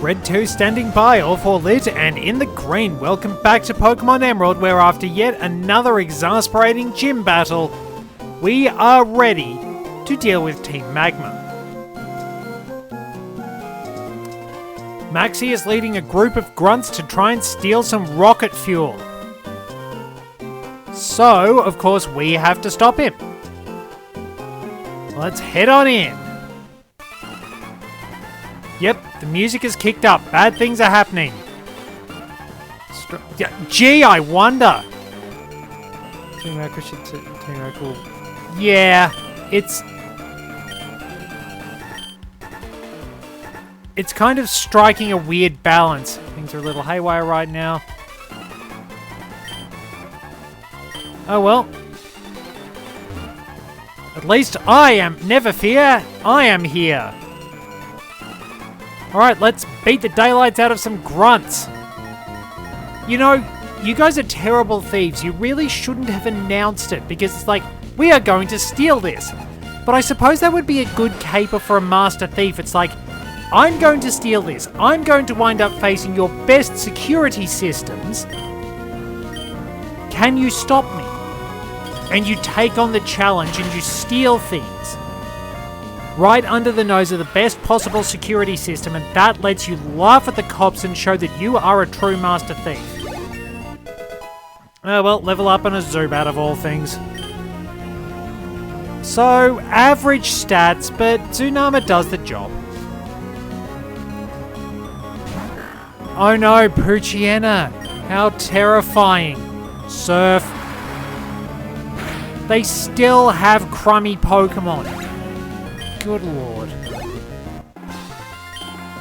Red 2 standing by, all 4 lit, and in the green. Welcome back to Pokemon Emerald, where after yet another exasperating gym battle, we are ready to deal with Team Magma. Maxie is leading a group of grunts to try and steal some rocket fuel. So, of course, we have to stop him. Let's head on in. Yep, the music is kicked up. Bad things are happening. Gee, I wonder. Team Magma. Yeah, it's kind of striking a weird balance. Things are a little haywire right now. Oh well. At least never fear, I am here. Alright, let's beat the daylights out of some grunts. You know, you guys are terrible thieves. You really shouldn't have announced it, because it's like, we are going to steal this. But I suppose that would be a good caper for a master thief. It's like, I'm going to steal this. I'm going to wind up facing your best security systems. Can you stop me? And you take on the challenge and you steal things. Right under the nose of the best possible security system, and that lets you laugh at the cops and show that you are a true master thief. Oh well, level up on a Zubat of all things. So, average stats, but Tsunama does the job. Oh no, Poochyena! How terrifying. Surf. They still have crummy Pokemon. Good lord.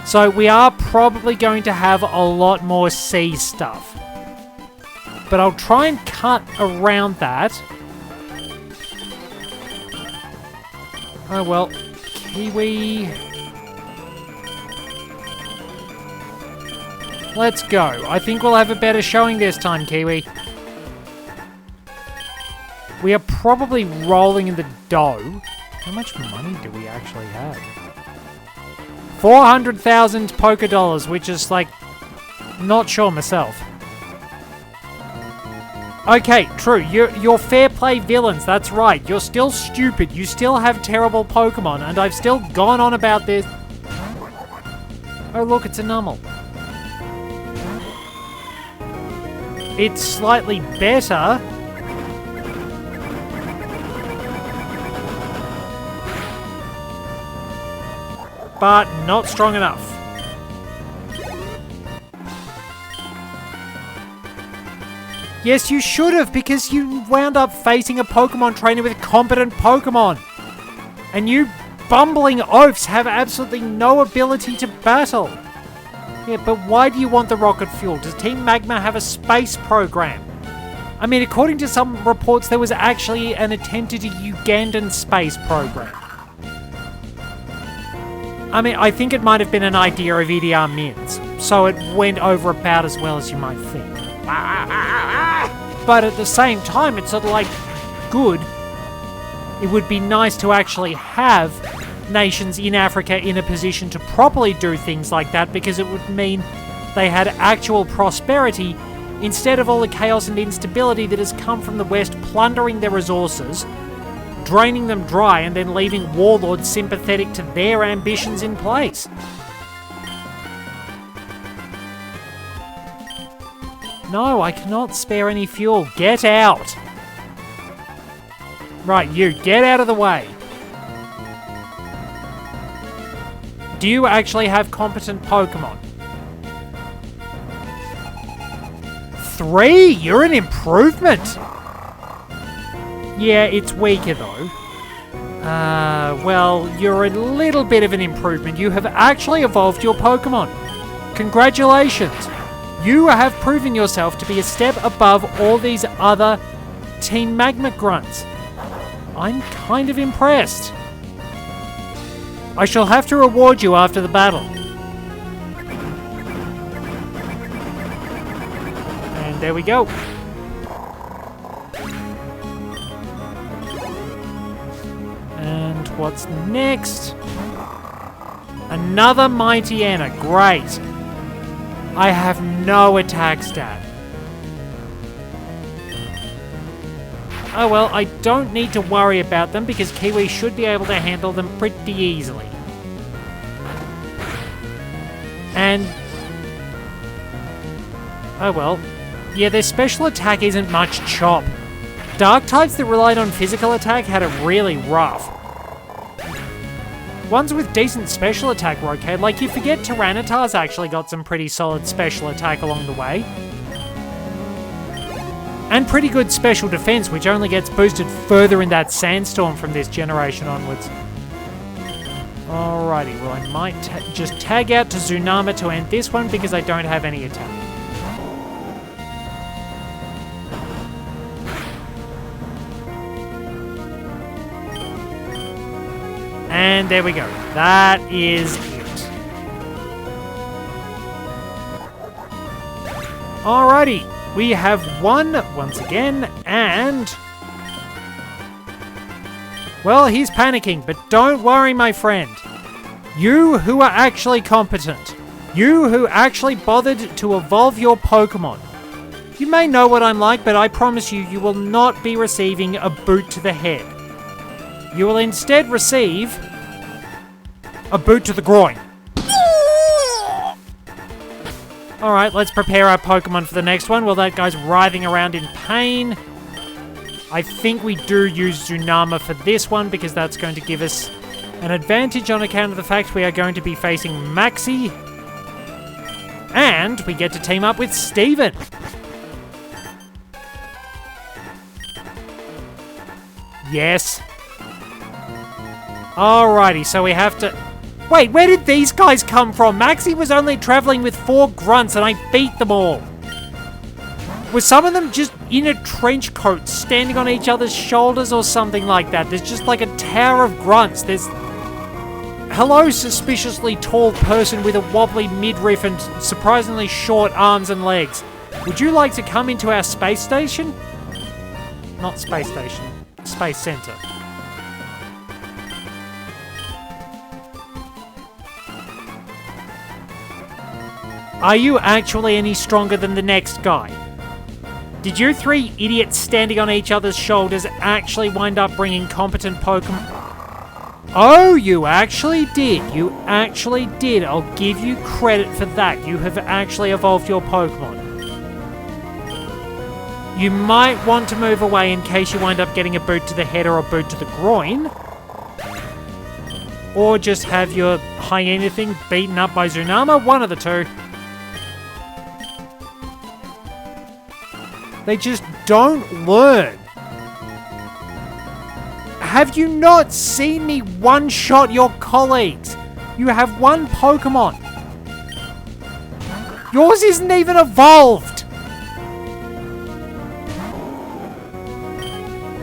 So we are probably going to have a lot more sea stuff. But I'll try and cut around that. Oh well. Kiwi. Let's go. I think we'll have a better showing this time, Kiwi. We are probably rolling in the dough. How much money do we actually have? 400,000 Poké Dollars, which is like, not sure myself. Okay, true. You're fair play villains. That's right. You're still stupid. You still have terrible Pokemon, and I've still gone on about this. Oh look, it's a Numel. It's slightly better. But not strong enough. Yes, you should have, because you wound up facing a Pokemon trainer with competent Pokemon. And you bumbling oafs have absolutely no ability to battle. Yeah, but why do you want the rocket fuel? Does Team Magma have a space program? I mean, according to some reports, there was actually an attempted Ugandan space program. I mean, I think it might have been an idea of Idi Amin's, so it went over about as well as you might think. But at the same time, it's sort of like, good. It would be nice to actually have nations in Africa in a position to properly do things like that, because it would mean they had actual prosperity instead of all the chaos and instability that has come from the West plundering their resources, draining them dry, and then leaving warlords sympathetic to their ambitions in place. No, I cannot spare any fuel. Get out! Right, you, get out of the way. Do you actually have competent Pokemon? 3? You're an improvement! Yeah, it's weaker though. Well, you're a little bit of an improvement. You have actually evolved your Pokemon. Congratulations! You have proven yourself to be a step above all these other Team Magma grunts. I'm kind of impressed. I shall have to reward you after the battle. And there we go. What's next? Another Mighty Anna. Great. I have no attack stat. Oh well, I don't need to worry about them because Kiwi should be able to handle them pretty easily. And... oh well. Yeah, their special attack isn't much chop. Dark types that relied on physical attack had it really rough. Ones with decent special attack were okay. Like, you forget Tyranitar's actually got some pretty solid special attack along the way. And pretty good special defense, which only gets boosted further in that sandstorm from this generation onwards. Alrighty, well I might just tag out to Tsunama to end this one because I don't have any attack. And there we go. That is it. Alrighty. We have won once again, and... well, he's panicking, but don't worry, my friend. You who are actually competent. You who actually bothered to evolve your Pokemon. You may know what I'm like, but I promise you, you will not be receiving a boot to the head. You will instead receive a boot to the groin. Alright, let's prepare our Pokemon for the next one. Well, that guy's writhing around in pain. I think we do use Tsunama for this one because that's going to give us an advantage on account of the fact we are going to be facing Maxie. And we get to team up with Steven. Yes. Alrighty, so we have to... wait, where did these guys come from? Maxie was only traveling with 4 grunts and I beat them all. Were some of them just in a trench coat, standing on each other's shoulders or something like that? There's just like a tower of grunts. There's... hello, suspiciously tall person with a wobbly midriff and surprisingly short arms and legs. Would you like to come into our space station? Not space station. Space center. Are you actually any stronger than the next guy? Did you 3 idiots standing on each other's shoulders actually wind up bringing competent Pokemon? Oh, you actually did. You actually did. I'll give you credit for that. You have actually evolved your Pokemon. You might want to move away in case you wind up getting a boot to the head or a boot to the groin. Or just have your hyena thing beaten up by Tsunama. One of the two. They just don't learn. Have you not seen me one-shot your colleagues? You have 1 Pokemon. Yours isn't even evolved.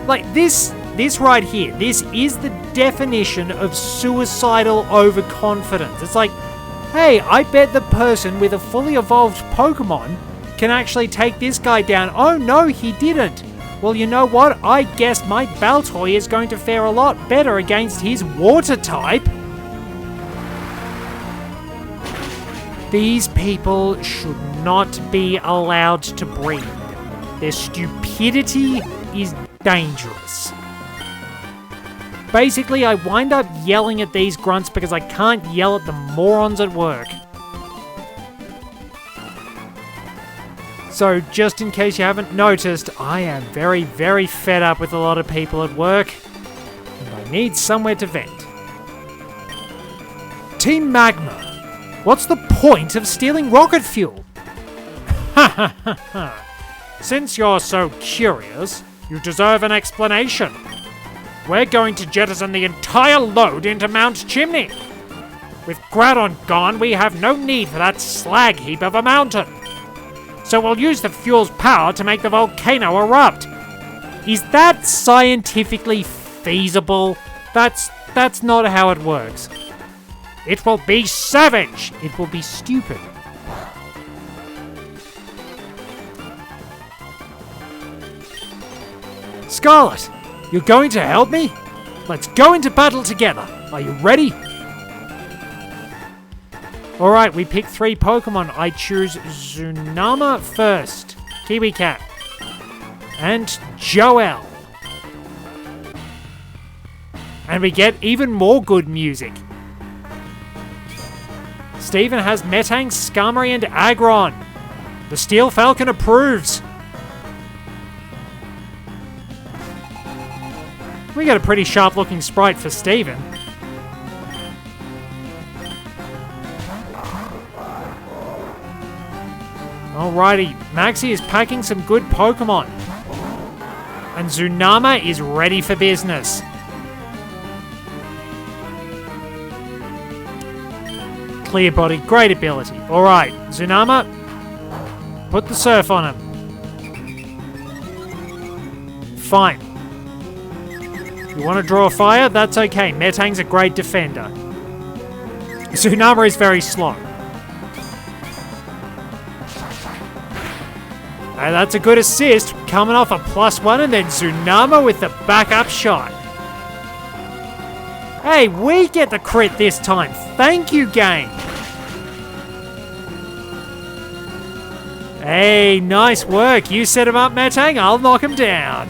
Like, this right here, this is the definition of suicidal overconfidence. It's like, hey, I bet the person with a fully evolved Pokemon can actually take this guy down. Oh no, he didn't. Well, you know what? I guess my Baltoy is going to fare a lot better against his water type. These people should not be allowed to breed. Their stupidity is dangerous. Basically, I wind up yelling at these grunts because I can't yell at the morons at work. So, just in case you haven't noticed, I am very, very fed up with a lot of people at work, and I need somewhere to vent. Team Magma, what's the point of stealing rocket fuel? Ha ha ha ha. Since you're so curious, you deserve an explanation. We're going to jettison the entire load into Mount Chimney. With Groudon gone, we have no need for that slag heap of a mountain. So we'll use the fuel's power to make the volcano erupt. Is that scientifically feasible? That's not how it works. It will be savage. It will be stupid. Scarlet, you're going to help me? Let's go into battle together. Are you ready? Alright, we picked 3 Pokemon. I choose Zunama first. Kiwi Cat. And Joel. And we get even more good music. Steven has Metang, Skarmory, and Aggron. The Steel Falcon approves. We got a pretty sharp-looking sprite for Steven. Alrighty, Maxie is packing some good Pokemon. And Zunama is ready for business. Clear body, great ability. Alright, Zunama, put the surf on him. Fine. You want to draw fire? That's okay. Metang's a great defender. Zunama is very slow. And that's a good assist, coming off a +1, and then Zunama with the backup shot. Hey, we get the crit this time. Thank you, game. Hey, nice work. You set him up, Metang. I'll knock him down.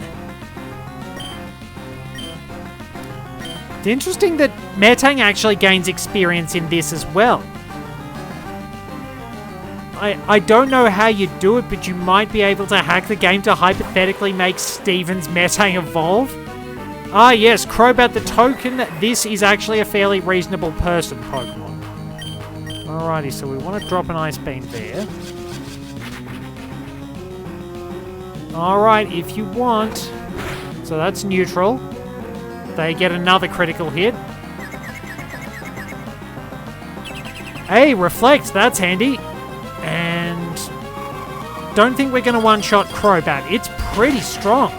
It's interesting that Metang actually gains experience in this as well. I don't know how you do it, but you might be able to hack the game to hypothetically make Steven's Metang evolve. Ah yes, Crobat the token. This is actually a fairly reasonable person Pokemon. Alrighty, so we want to drop an Ice Beam there. Alright, if you want. So that's neutral. They get another critical hit. Hey, Reflect, that's handy. And don't think we're going to one-shot Crobat. It's pretty strong.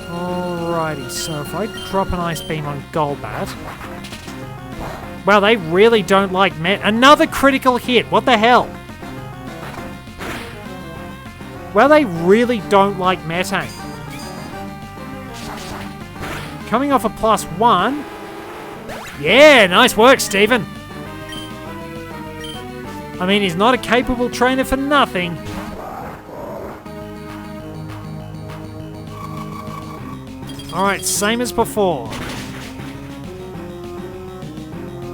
Alrighty, so if I drop an Ice Beam on Golbat... Wow, they really don't like another critical hit. What the hell? Well, they really don't like Metang. Coming off a +1. Yeah, nice work, Steven. I mean, he's not a capable trainer for nothing. Alright, same as before.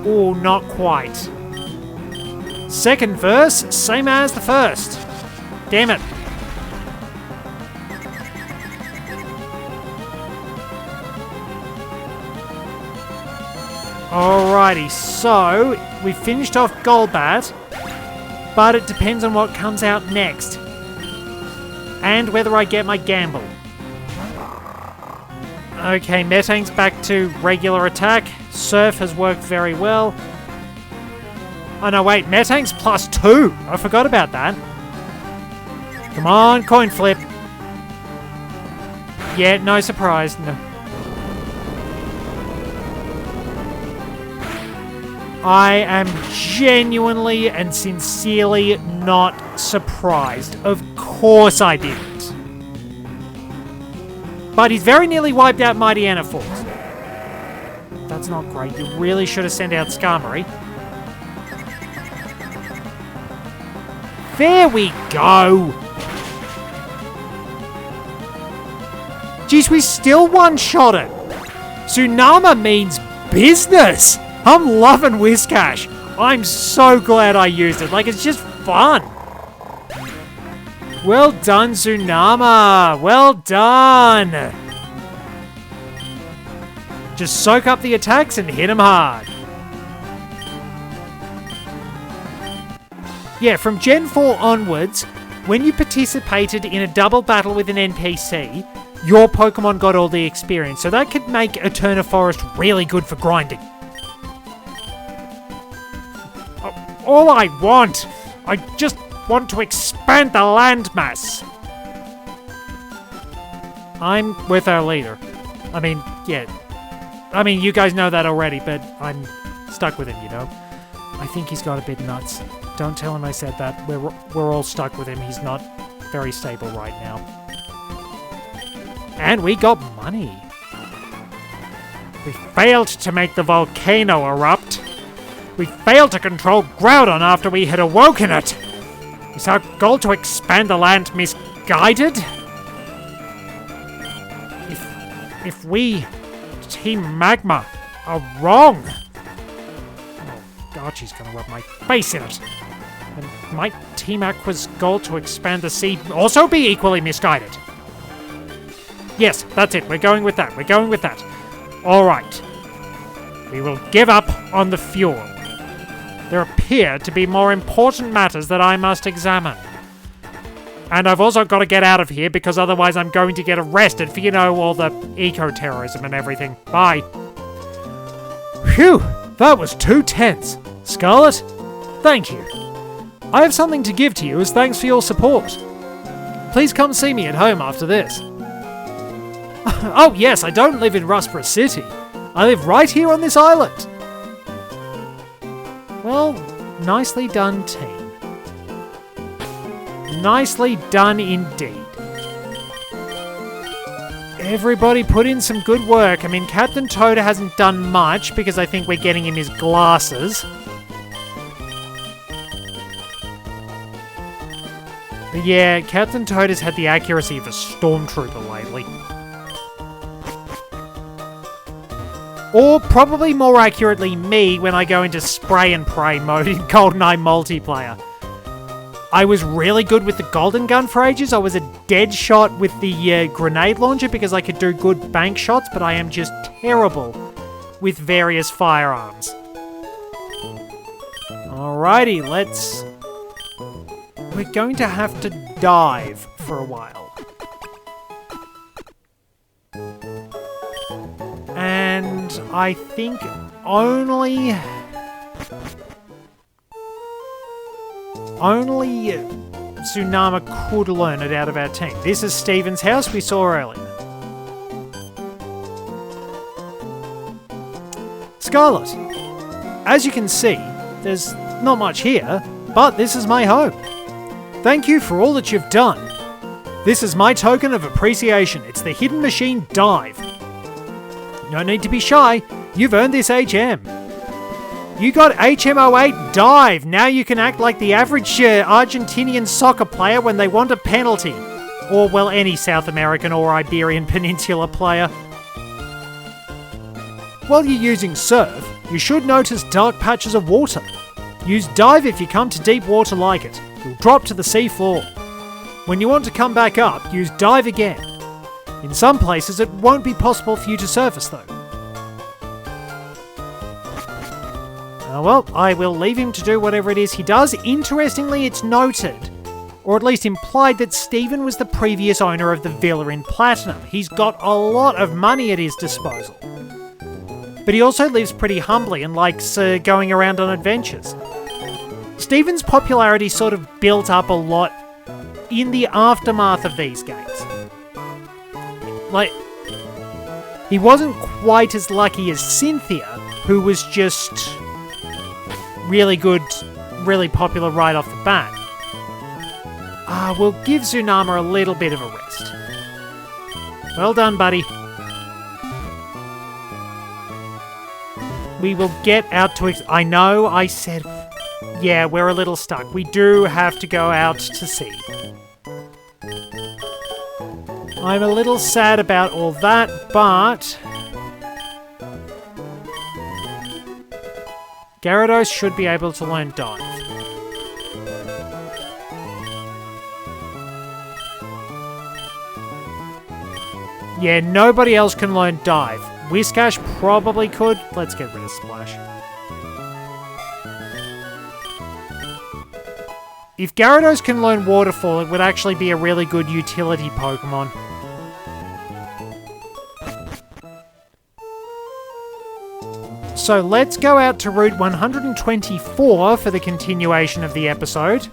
Oh, not quite. Second verse, same as the first. Damn it. Alrighty, so we finished off Golbat, but it depends on what comes out next. And whether I get my gamble. Okay, Metang's back to regular attack. Surf has worked very well. Oh no, wait, Metang's +2. I forgot about that. Come on, coin flip. Yeah, no surprise. No. I am genuinely and sincerely not surprised. Of course I didn't. But he's very nearly wiped out Mighty Force. That's not great. You really should have sent out Skarmory. There we go! Jeez, we still one-shot it! Zunama means business! I'm loving Whiscash. I'm so glad I used it. Like, it's just fun. Well done, Zunama. Well done. Just soak up the attacks and hit them hard. Yeah, from Gen 4 onwards, when you participated in a double battle with an NPC, your Pokemon got all the experience. So that could make Eterna Forest really good for grinding. All I want! I just want to expand the landmass! I'm with our leader. I mean, yeah. I mean, you guys know that already, but I'm stuck with him, you know? I think he's got a bit nuts. Don't tell him I said that. We're all stuck with him. He's not very stable right now. And we got money. We failed to make the volcano erupt. We failed to control Groudon after we had awoken it. Is our goal to expand the land misguided? If we, Team Magma, are wrong... Oh, Archie's gonna rub my face in it. And might Team Aqua's goal to expand the sea also be equally misguided? Yes, that's it. We're going with that. We're going with that. Alright. We will give up on the fuel. There appear to be more important matters that I must examine. And I've also got to get out of here because otherwise I'm going to get arrested for, all the eco-terrorism and everything. Bye. Phew, that was too tense. Scarlet, thank you. I have something to give to you as thanks for your support. Please come see me at home after this. Oh yes, I don't live in Rustborough City. I live right here on this island. Well, nicely done, team. Nicely done indeed. Everybody put in some good work. I mean, Captain Toad hasn't done much because I think we're getting him his glasses. But yeah, Captain Toad has had the accuracy of a stormtrooper lately. Or probably more accurately me when I go into spray and pray mode in GoldenEye multiplayer. I was really good with the golden gun for ages. I was a dead shot with the grenade launcher because I could do good bank shots, but I am just terrible with various firearms. Alrighty, we're going to have to dive for a while. And I think only Tsunama could learn it out of our team. This is Steven's house we saw earlier. Scarlet, as you can see, there's not much here, but this is my home. Thank you for all that you've done. This is my token of appreciation. It's the Hidden Machine Dive. No need to be shy. You've earned this HM. You got HM08 Dive. Now you can act like the average Argentinian soccer player when they want a penalty. Or, well, any South American or Iberian Peninsula player. While you're using Surf, you should notice dark patches of water. Use Dive if you come to deep water like it. You'll drop to the sea floor. When you want to come back up, use Dive again. In some places, it won't be possible for you to surface, though. Well, I will leave him to do whatever it is he does. Interestingly, it's noted, or at least implied, that Steven was the previous owner of the villa in Platinum. He's got a lot of money at his disposal. But he also lives pretty humbly and likes going around on adventures. Steven's popularity sort of built up a lot in the aftermath of these games. Like, he wasn't quite as lucky as Cynthia, who was just really good, really popular right off the bat. We'll give Tsunama a little bit of a rest. Well done, buddy. We will get out to... I know I said... Yeah, we're a little stuck. We do have to go out to sea. I'm a little sad about all that, but... Gyarados should be able to learn Dive. Yeah, nobody else can learn Dive. Whiscash probably could. Let's get rid of Splash. If Gyarados can learn Waterfall, it would actually be a really good utility Pokemon. So let's go out to Route 124 for the continuation of the episode.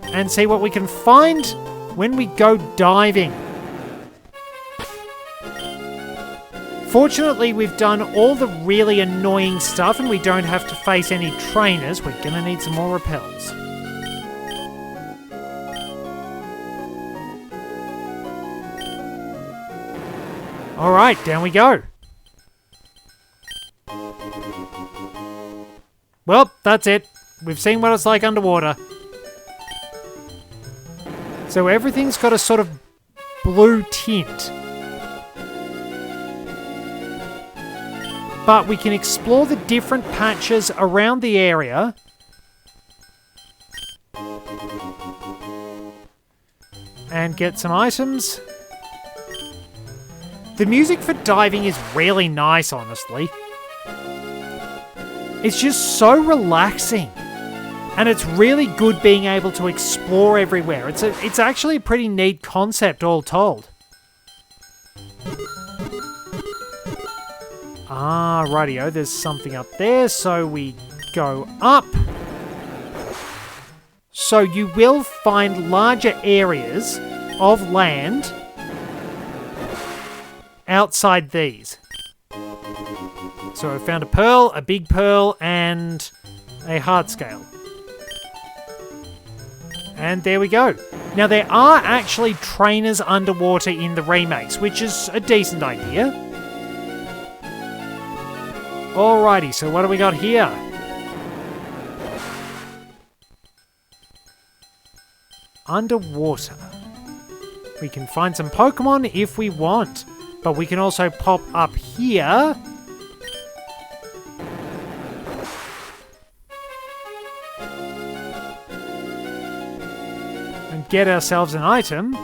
And see what we can find when we go diving. Fortunately, we've done all the really annoying stuff and we don't have to face any trainers. We're gonna need some more repels. Alright, down we go. Well, that's it. We've seen what it's like underwater. So everything's got a sort of blue tint. But we can explore the different patches around the area. And get some items. The music for diving is really nice, honestly. It's just so relaxing. And it's really good being able to explore everywhere. It's actually a pretty neat concept, all told. Ah, rightio, there's something up there, so we go up. So you will find larger areas of land outside these. So I found a pearl, a big pearl, and a heart scale. And there we go. Now there are actually trainers underwater in the remakes, which is a decent idea. Alrighty, so what do we got here? Underwater. We can find some Pokemon if we want, but we can also pop up here. And get ourselves an item.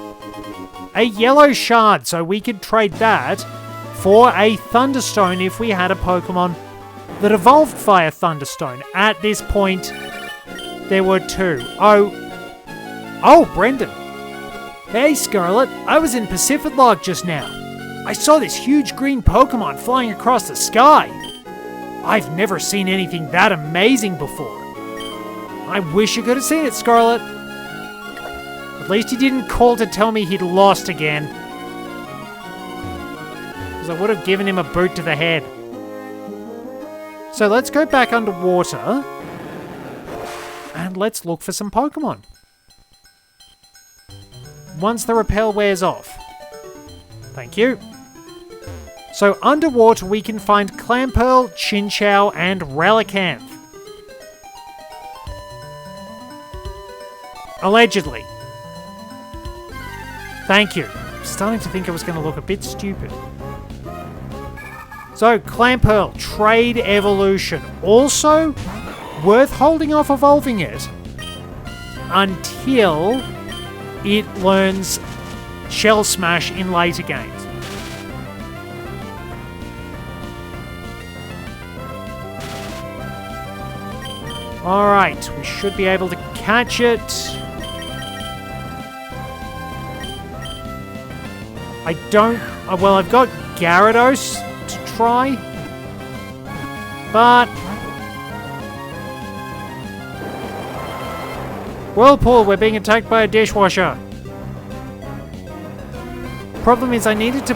A yellow shard, so we could trade that for a Thunderstone if we had a Pokemon that evolved via Thunderstone. At this point, there were two. Oh, Brendan. Hey, Scarlet. I was in Pacific Log just now. I saw this huge green Pokemon flying across the sky. I've never seen anything that amazing before. I wish you could have seen it, Scarlet. At least he didn't call to tell me he'd lost again. Because I would have given him a boot to the head. So let's go back underwater. And let's look for some Pokemon. Once the repel wears off. Thank you. So underwater we can find Clamperl, Chinchou, and Relicanth. Allegedly. Thank you. I'm starting to think I was going to look a bit stupid. So, Clamperl, Trade Evolution. Also, worth holding off evolving it until it learns Shell Smash in later games. Alright, we should be able to catch it. I don't... well, I've got Gyarados to try. But... Whirlpool, we're being attacked by a dishwasher. Problem is I needed to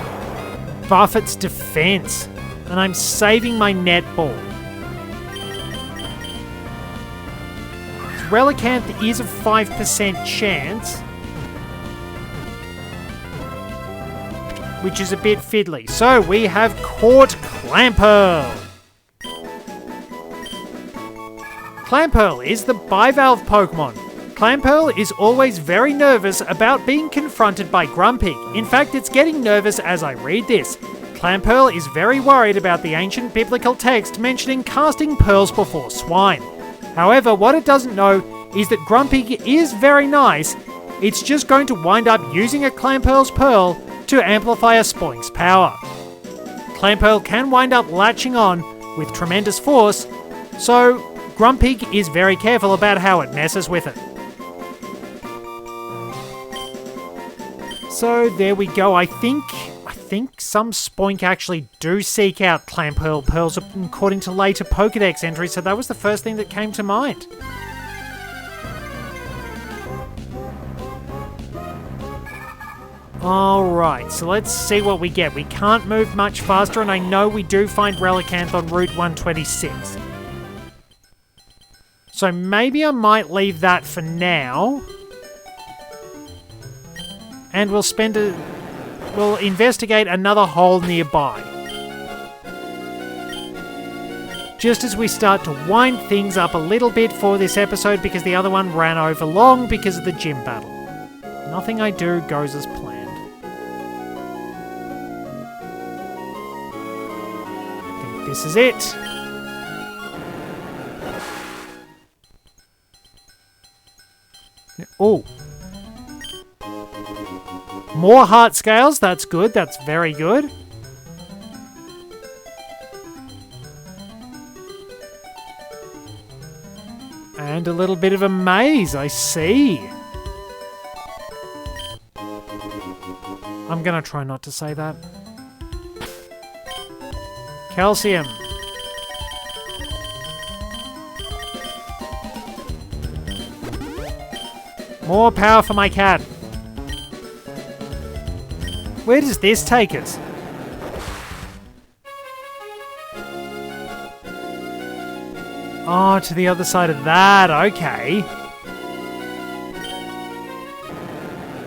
buff its defense. And I'm saving my netball. Relicanth is a 5% chance. Which is a bit fiddly. So we have caught Clamperl. Clamperl is the bivalve Pokemon. Clamperl is always very nervous about being confronted by Grumpig. In fact, it's getting nervous as I read this. Clamperl is very worried about the ancient biblical text mentioning casting pearls before swine. However, what it doesn't know is that Grumpig is very nice. It's just going to wind up using a Clamperl's pearl to amplify a Spoink's power. Clamperl can wind up latching on with tremendous force, so Grumpig is very careful about how it messes with it. So there we go. I think some Spoink actually do seek out Clamperl pearls according to later Pokédex entries, so that was the first thing that came to mind. Alright, so let's see what we get. We can't move much faster, and I know we do find Relicanth on Route 126. So maybe I might leave that for now. And we'll investigate another hole nearby. just as we start to wind things up a little bit for this episode because the other one ran over long because of the gym battle. Nothing I do goes as planned. I think this is it. Oh. More heart scales, that's good, that's very good. And a little bit of a maze, I see. I'm gonna try not to say that. Calcium. More power for my cat. Where does this take us? Oh, to the other side of that, okay.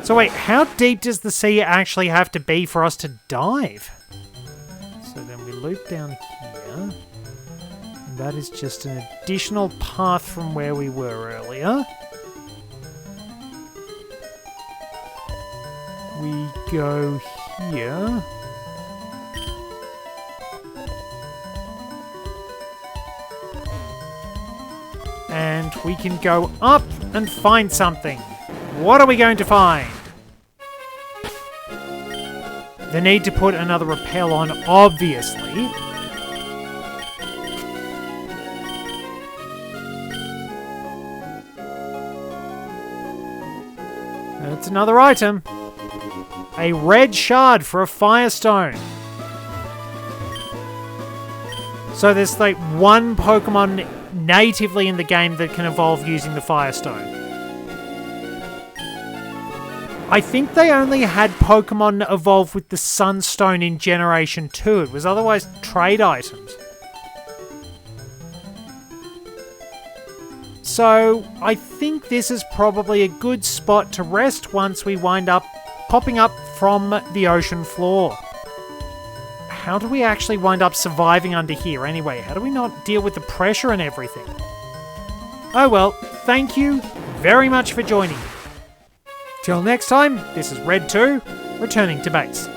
So wait, how deep does the sea actually have to be for us to dive? So then we loop down here. And that is just an additional path from where we were earlier. We go here. And we can go up and find something. What are we going to find? The need to put another rappel on, obviously. That's another item. A red shard for a firestone. So there's like one Pokemon natively in the game that can evolve using the firestone. I think they only had Pokemon evolve with the Sunstone in Generation 2. It was otherwise trade items. So I think this is probably a good spot to rest once we wind up popping up from the ocean floor. How do we actually wind up surviving under here anyway? How do we not deal with the pressure and everything? Oh well, thank you very much for joining me. Till next time, this is Red 2, returning to base.